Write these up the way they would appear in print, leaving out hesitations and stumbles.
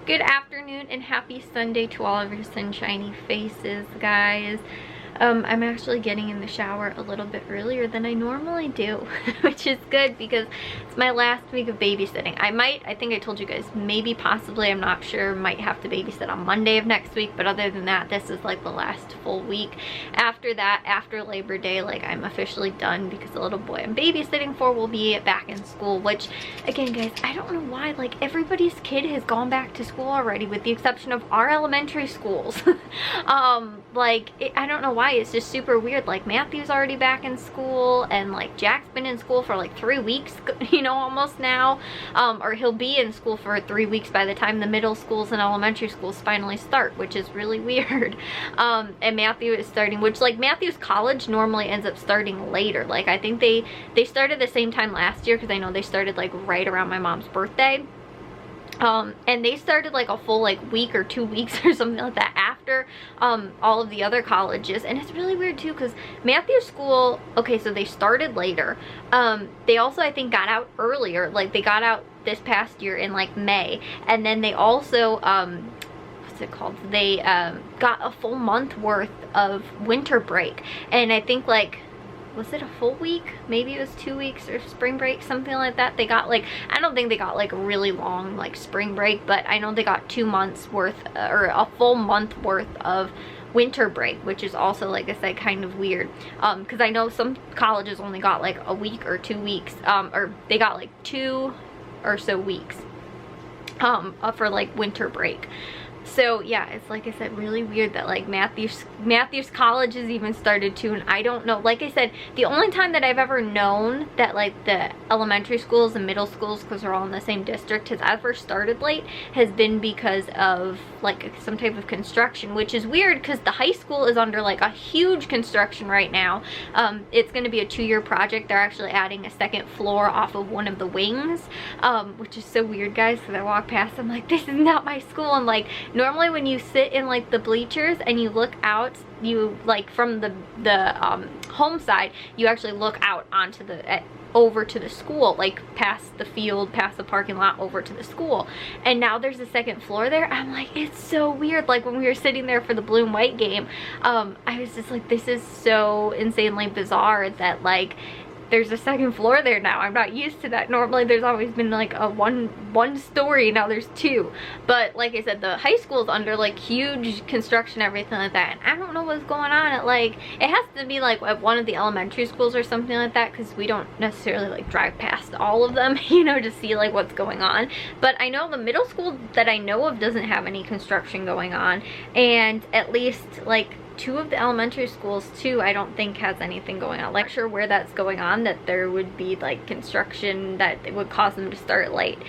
Good afternoon and happy Sunday to all of your sunshiny faces, guys. I'm actually getting in the shower a little bit earlier than I normally do, which is good because it's my last week of babysitting. I think I told you guys, maybe, possibly, I'm not sure, might have to babysit on Monday of next week, but other than that, this is like the last full week. After that, after Labor Day, like, I'm officially done because the little boy I'm babysitting for will be back in school, which, again, guys, I don't know why, like, everybody's kid has gone back to school already with the exception of our elementary schools. I don't know why. It's just super weird. Like, Matthew's already back in school, and like Jack's been in school for like 3 weeks, you know, almost now, or he'll be in school for 3 weeks by the time the middle schools and elementary schools finally start, which is really weird. And Matthew is starting, which, like, Matthew's college normally ends up starting later. Like, I think they started the same time last year, because I know they started like right around my mom's birthday. And they started like a full like week or 2 weeks or something like that after all of the other colleges. And it's really weird too, because Matthew's school, okay, so they started later. They also, I think, got out earlier. Like, they got out this past year in like May, and then they also what's it called, they got a full month worth of winter break. And I think, like, was it a full week? Maybe it was 2 weeks or spring break, something like that. They got, like, I don't think they got like a really long like spring break, but I know they got 2 months worth, or a full month worth of winter break, which is also, like I said, kind of weird, because I know some colleges only got like a week or 2 weeks, or they got like 2 or so weeks for like winter break. So yeah, it's, like I said, really weird that like Matthew's college has even started too, and I don't know. Like I said, the only time that I've ever known that like the elementary schools and middle schools, because they're all in the same district, has ever started late has been because of like some type of construction, which is weird because the high school is under like a huge construction right now. It's going to be a 2-year project. They're actually adding a second floor off of one of the wings, which is so weird, guys, because I walk past, I'm like, this is not my school. And like, normally when you sit in like the bleachers and you look out, you like from the home side, you actually look out onto the over to the school, like past the field, past the parking lot, over to the school. And now there's a second floor there. I'm like, it's so weird. Like, when we were sitting there for the blue and white game, I was just like, this is so insanely bizarre that like there's a second floor there now. I'm not used to that. Normally there's always been like a one story, now there's 2. But like I said, the high school is under like huge construction, everything like that, and I don't know what's going on at, like, it has to be like at one of the elementary schools or something like that, because we don't necessarily like drive past all of them, you know, to see like what's going on. But I know the middle school that I know of doesn't have any construction going on, and at least like 2 of the elementary schools too, I don't think has anything going on. Like, I'm sure where that's going on, that there would be like construction that it would cause them to start late,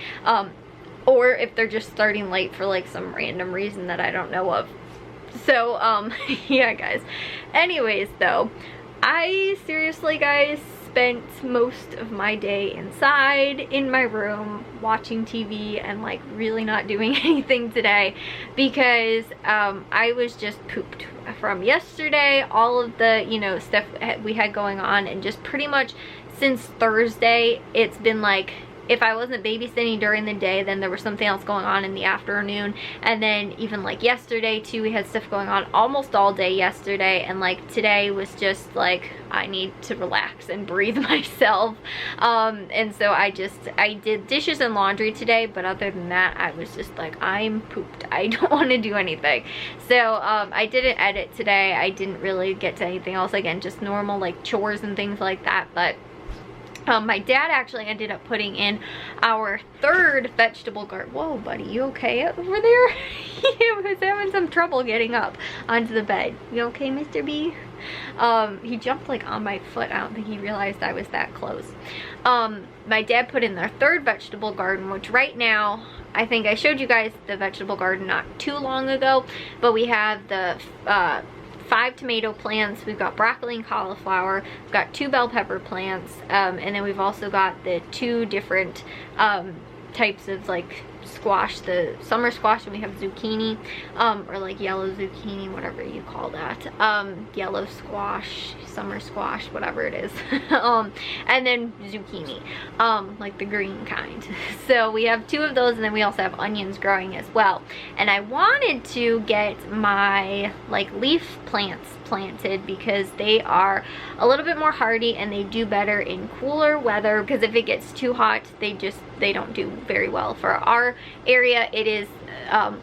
or if they're just starting late for like some random reason that I don't know of. So yeah, guys, anyways, though, I seriously, guys, spent most of my day inside in my room watching TV and like really not doing anything today because I was just pooped from yesterday, all of the, you know, stuff we had going on, and just pretty much since Thursday it's been like, if I wasn't babysitting during the day, then there was something else going on in the afternoon. And then even like yesterday too, we had stuff going on almost all day yesterday, and like today was just like, I need to relax and breathe myself. And so I did dishes and laundry today, but other than that, I was just like, I'm pooped. I don't want to do anything. So I didn't edit today. I didn't really get to anything else. Again, just normal like chores and things like that. But my dad actually ended up putting in our 3rd vegetable garden. Whoa, buddy, you okay over there? He was having some trouble getting up onto the bed. You okay, Mr. B? He jumped like on my foot. I don't think he realized I was that close. My dad put in their 3rd vegetable garden, which right now, I think I showed you guys the vegetable garden not too long ago, but we have the 5 tomato plants, we've got broccoli and cauliflower, we've got 2 bell pepper plants, and then we've also got the 2 different types of like squash, the summer squash, and we have zucchini, or like yellow zucchini, whatever you call that, yellow squash, summer squash, whatever it is. And then zucchini, like the green kind. So we have 2 of those, and then we also have onions growing as well. And I wanted to get my like leaf plants planted because they are a little bit more hardy and they do better in cooler weather, because if it gets too hot, they don't do very well. For our area, it is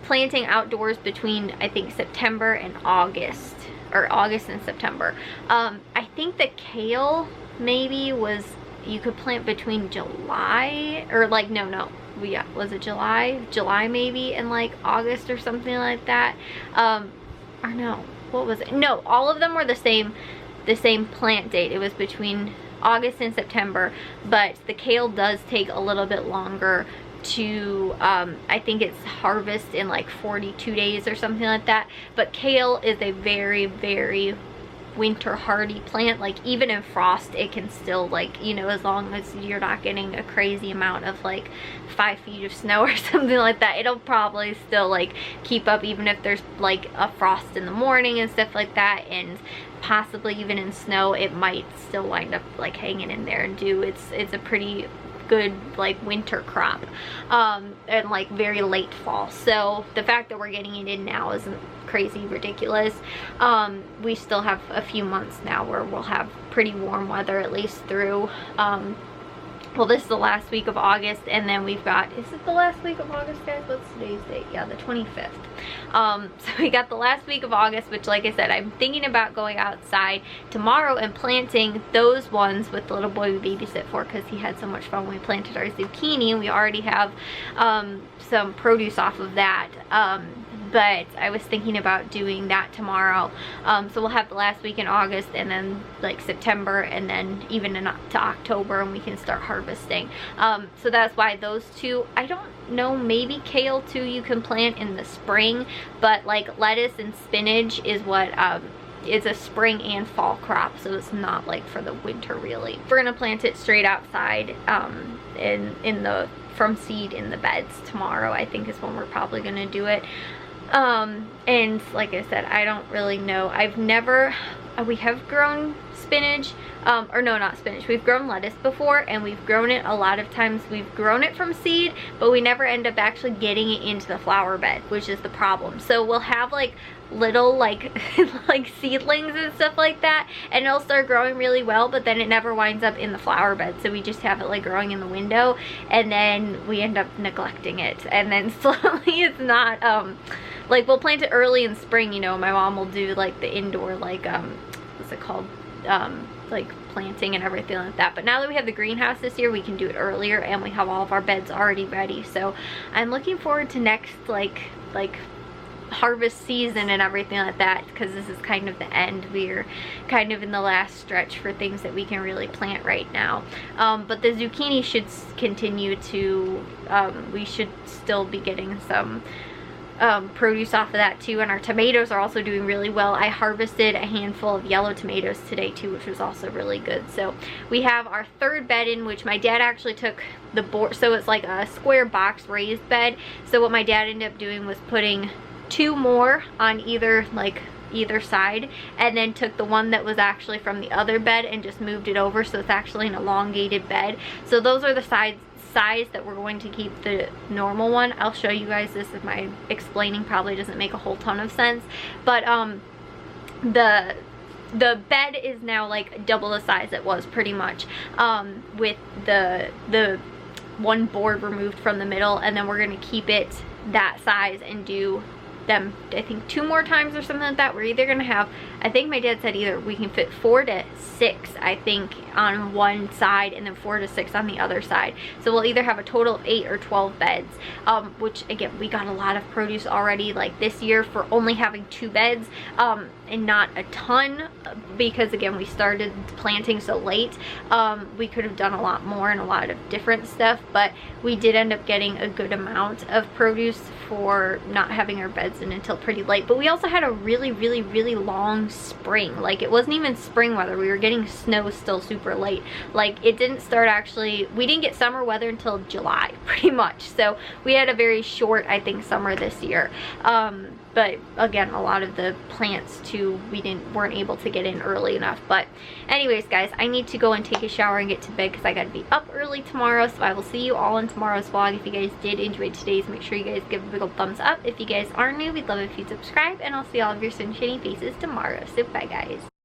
planting outdoors between, I think, September and August, or August and September. I think the kale maybe you could plant between July, or like yeah, was it July maybe, and like August or something like that. Or no, what was it? No, all of them were the same plant date. It was between August and September, but the kale does take a little bit longer to, I think it's harvest in like 42 days or something like that. But kale is a very, very winter hardy plant. Like even in frost, it can still, like, you know, as long as you're not getting a crazy amount of like 5 feet of snow or something like that, it'll probably still like keep up, even if there's like a frost in the morning and stuff like that. And possibly even in snow, it might still wind up like hanging in there and do. It's a pretty good like winter crop, and like very late fall. So the fact that we're getting it in now isn't crazy ridiculous. We still have a few months now where we'll have pretty warm weather, at least through well, this is the last week of August, and then we've got, is it the last week of August, guys? What's today's date? Yeah, the 25th. So we got the last week of August, which, like I said, I'm thinking about going outside tomorrow and planting those ones with the little boy we babysit for, because he had so much fun when we planted our zucchini, and we already have some produce off of that. But I was thinking about doing that tomorrow. So we'll have the last week in August, and then like September, and then even to October, and we can start harvesting. So that's why those 2, I don't know, maybe kale too you can plant in the spring, but like lettuce and spinach is what is a spring and fall crop, so it's not like for the winter really. We're gonna plant it straight outside from seed in the beds tomorrow, I think is when we're probably gonna do it. And like I said, I don't really know. We have grown spinach, or no, not spinach. We've grown lettuce before, and we've grown it a lot of times. We've grown it from seed, but we never end up actually getting it into the flower bed, which is the problem. So we'll have like little like like seedlings and stuff like that, and it'll start growing really well, but then it never winds up in the flower bed. So we just have it like growing in the window, and then we end up neglecting it, and then slowly it's not like, we'll plant it early in spring, you know. My mom will do like the indoor, like what's it called, like planting and everything like that. But now that we have the greenhouse this year, we can do it earlier, and we have all of our beds already ready. So I'm looking forward to next like harvest season and everything like that, because this is kind of the end. We're kind of in the last stretch for things that we can really plant right now. But the zucchini should continue to, we should still be getting some produce off of that too, and our tomatoes are also doing really well. I harvested a handful of yellow tomatoes today too, which was also really good. So we have our 3rd bed in, which my dad actually took the board, so it's like a square box raised bed. So what my dad ended up doing was putting 2 more on either side, and then took the one that was actually from the other bed and just moved it over, so it's actually an elongated bed. So those are the size that we're going to keep the normal one. I'll show you guys this, if my explaining probably doesn't make a whole ton of sense, but the bed is now like double the size it was pretty much, with the one board removed from the middle, and then we're going to keep it that size and do them, I think, 2 more times or something like that. We're either gonna have, I think my dad said either we can fit 4 to 6, I think, on one side, and then 4 to 6 on the other side. So we'll either have a total of 8 or 12 beds, which again, we got a lot of produce already like this year for only having 2 beds, and not a ton, because again, we started planting so late. We could have done a lot more and a lot of different stuff, but we did end up getting a good amount of produce for not having our beds in until pretty late. But we also had a really, really, really long spring. Like, it wasn't even spring weather. We were getting snow still super late. Like, it didn't start actually, we didn't get summer weather until July, pretty much. So we had a very short, I think, summer this year. But again, a lot of the plants too, weren't able to get in early enough. But anyways, guys, I need to go and take a shower and get to bed because I gotta be up early tomorrow. So I will see you all in tomorrow's vlog. If you guys did enjoy today's, make sure you guys give a big old thumbs up. If you guys are new, we'd love if you subscribe, and I'll see all of your sunshiny faces tomorrow. So bye, guys.